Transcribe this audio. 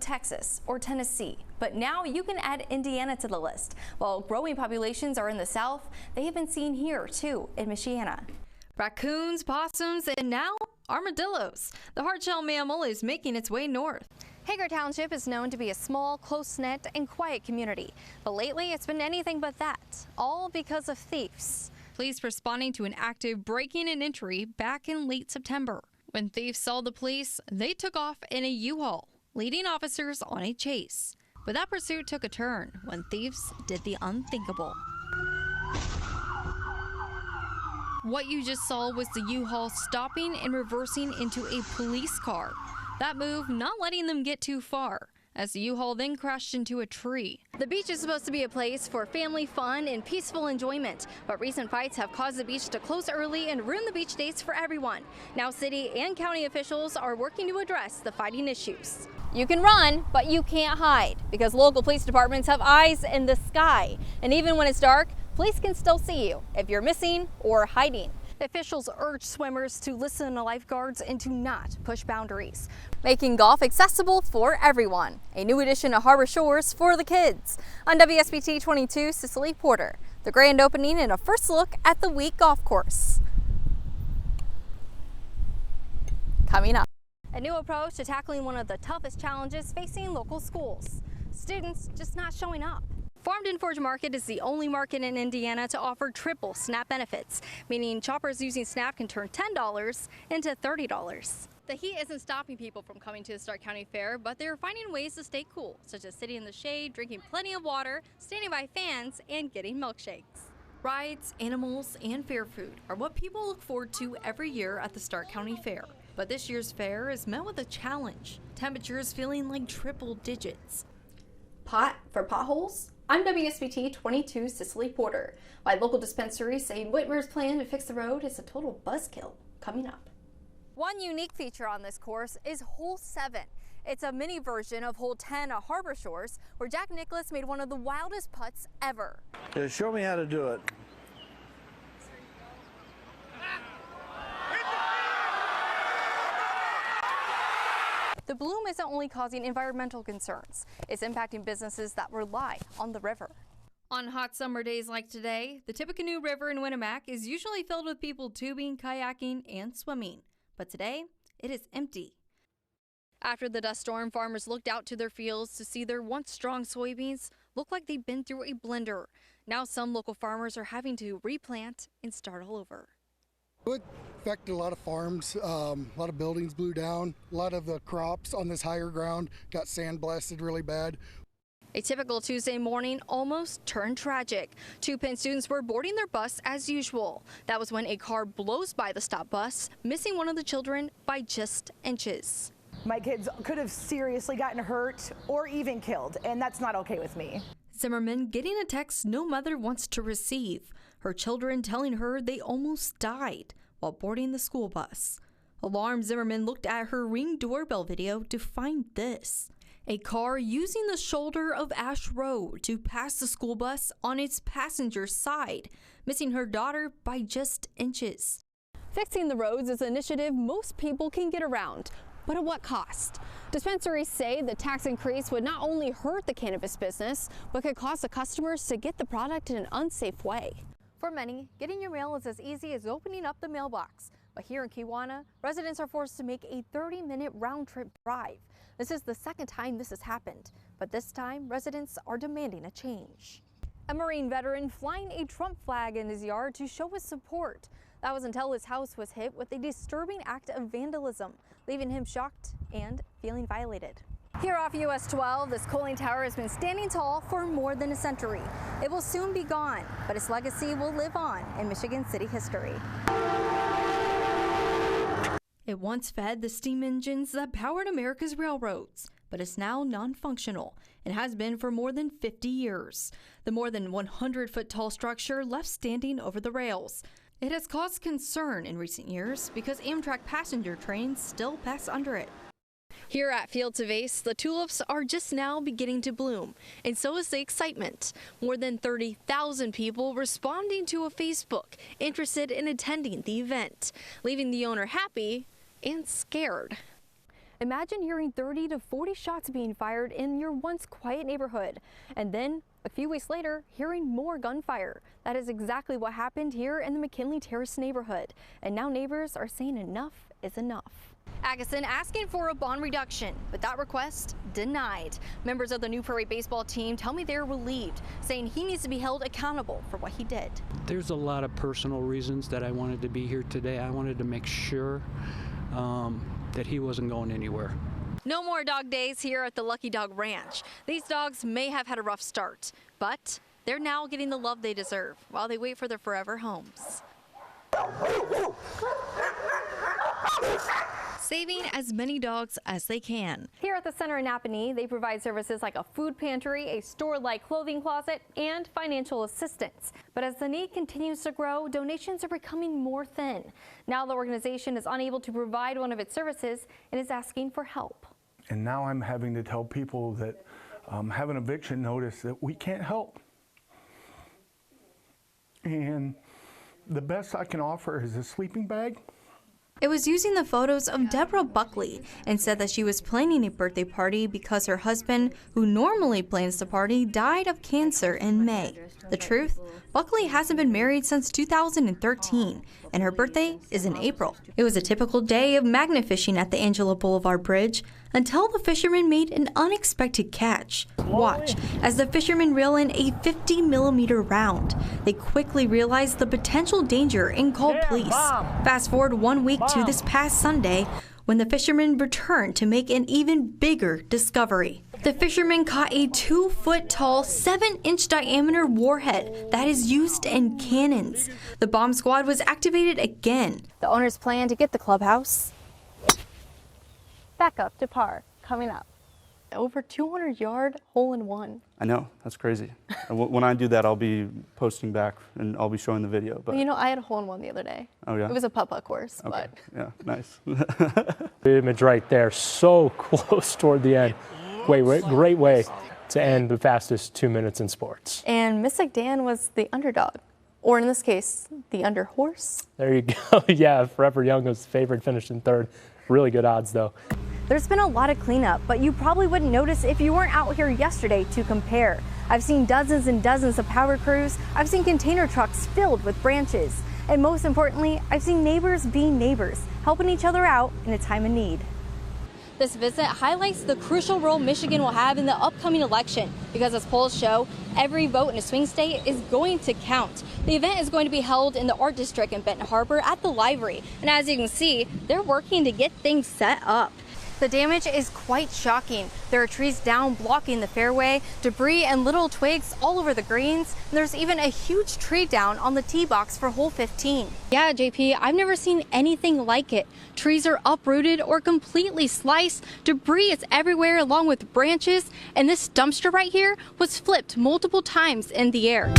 Texas or Tennessee, but now you can add Indiana to the list. While growing populations are in the South, they have been seen here too in Michiana. Raccoons, possums, and now armadillos. The hardshell mammal is making its way north. Hager Township is known to be a small, close-knit, and quiet community, but lately it's been anything but that, all because of thieves. Police responding to an active breaking and entry back in late September. When thieves saw the police, they took off in a U-Haul, leading officers on a chase. But that pursuit took a turn when thieves did the unthinkable. What you just saw was the U-Haul stopping and reversing into a police car. That move not letting them get too far, as the U-Haul then crashed into a tree. The beach is supposed to be a place for family fun and peaceful enjoyment, but recent fights have caused the beach to close early and ruin the beach days for everyone. Now city and county officials are working to address the fighting issues. You can run, but you can't hide, because local police departments have eyes in the sky. And even when it's dark, police can still see you if you're missing or hiding. Officials urge swimmers to listen to lifeguards and to not push boundaries, making golf accessible for everyone. A new addition to Harbor Shores for the kids. On WSBT 22, Cicily Porter, the grand opening and a first look at the week golf course. Coming up. A new approach to tackling one of the toughest challenges facing local schools. Students just not showing up. Farmed and Forage Market is the only market in Indiana to offer triple SNAP benefits, meaning shoppers using SNAP can turn $10 into $30. The heat isn't stopping people from coming to the Stark County Fair, but they're finding ways to stay cool, such as sitting in the shade, drinking plenty of water, standing by fans, and getting milkshakes. Rides, animals, and fair food are what people look forward to every year at the Stark County Fair. But this year's fair is met with a challenge. Temperatures feeling like triple digits. Pot for potholes? I'm WSBT 22 Cicily Porter. Why local dispensaries say Whitmer's plan to fix the road is a total buzzkill. Coming up. One unique feature on this course is Hole 7. It's a mini version of Hole 10 at Harbor Shores, where Jack Nicklaus made one of the wildest putts ever. Yeah, show me how to do it. The bloom isn't only causing environmental concerns, it's impacting businesses that rely on the river. On hot summer days like today, the Tippecanoe River in Winnemac is usually filled with people tubing, kayaking, and swimming. But today, it is empty. After the dust storm, farmers looked out to their fields to see their once strong soybeans look like they'd been through a blender. Now some local farmers are having to replant and start all over. It affected a lot of farms, a lot of buildings blew down, a lot of the crops on this higher ground got sandblasted really bad. A typical Tuesday morning almost turned tragic. Two Penn students were boarding their bus as usual. That was when a car blows by the stop bus, missing one of the children by just inches. My kids could have seriously gotten hurt or even killed, and that's not okay with me. Zimmerman getting a text no mother wants to receive. Her children telling her they almost died while boarding the school bus. Alarmed Zimmerman looked at her Ring doorbell video to find this. A car using the shoulder of Ash Road to pass the school bus on its passenger side, missing her daughter by just inches. Fixing the roads is an initiative most people can get around, but at what cost? Dispensaries say the tax increase would not only hurt the cannabis business, but could cause the customers to get the product in an unsafe way. For many, getting your mail is as easy as opening up the mailbox. But here in Kewanna, residents are forced to make a 30-minute round-trip drive. This is the second time this has happened, but this time residents are demanding a change. A Marine veteran flying a Trump flag in his yard to show his support. That was until his house was hit with a disturbing act of vandalism, leaving him shocked and feeling violated. Here off US 12, this cooling tower has been standing tall for more than a century. It will soon be gone, but its legacy will live on in Michigan City history. It once fed the steam engines that powered America's railroads, but is now non-functional and has been for more than 50 years. The more than 100-foot tall structure left standing over the rails. It has caused concern in recent years because Amtrak passenger trains still pass under it. Here at Field to Vase, the tulips are just now beginning to bloom, and so is the excitement. More than 30,000 people responding to a Facebook interested in attending the event, leaving the owner happy and scared. Imagine hearing 30 to 40 shots being fired in your once quiet neighborhood, and then a few weeks later, hearing more gunfire. That is exactly what happened here in the McKinley Terrace neighborhood, and now neighbors are saying enough is enough. Atkinson asking for a bond reduction, but that request denied. Members of the New Prairie baseball team tell me they're relieved, saying he needs to be held accountable for what he did. There's a lot of personal reasons that I wanted to be here today. I wanted to make sure that he wasn't going anywhere. No more dog days here at the Lucky Dog Ranch. These dogs may have had a rough start, but they're now getting the love they deserve while they wait for their forever homes. Saving as many dogs as they can. Here at the center in Napanee, they provide services like a food pantry, a store-like clothing closet, and financial assistance. But as the need continues to grow, donations are becoming more thin. Now the organization is unable to provide one of its services and is asking for help. And now I'm having to tell people that have an eviction notice that we can't help. And the best I can offer is a sleeping bag. It was using the photos of Deborah Buckley and said that she was planning a birthday party because her husband, who normally plans the party, died of cancer in May. The truth? Buckley hasn't been married since 2013, and her birthday is in April. It was a typical day of magnet fishing at the Angela Boulevard Bridge until the fishermen made an unexpected catch. Watch as the fishermen reel in a 50mm round. They quickly realized the potential danger and called police. Fast forward 1 week to this past Sunday, when the fishermen returned to make an even bigger discovery. The fishermen caught a 2-foot-tall, 7-inch diameter warhead that is used in cannons. The bomb squad was activated again. The owners plan to get the clubhouse back up to par coming up. Over 200-yard hole-in-one. I know, that's crazy. When I do that, I'll be posting back and I'll be showing the video. But Well, you know, I had a hole-in-one the other day. Oh yeah? It was a putt-putt course, Okay. but Yeah, nice. The image right there, so close toward the end. Great way to end the fastest 2 minutes in sports. And Mystic Dan was the underdog, or in this case, the under horse. There you go. Yeah, Forever Young was favored, finished in third. Really good odds though. There's been a lot of cleanup, but you probably wouldn't notice if you weren't out here yesterday to compare. I've seen dozens and dozens of power crews. I've seen container trucks filled with branches. And most importantly, I've seen neighbors being neighbors, helping each other out in a time of need. This visit highlights the crucial role Michigan will have in the upcoming election, because as polls show, every vote in a swing state is going to count. The event is going to be held in the Art District in Benton Harbor at the library, and as you can see, they're working to get things set up. The damage is quite shocking. There are trees down blocking the fairway, debris and little twigs all over the greens, and there's even a huge tree down on the tee box for hole 15. Yeah, JP, I've never seen anything like it. Trees are uprooted or completely sliced, debris is everywhere along with branches, and this dumpster right here was flipped multiple times in the air.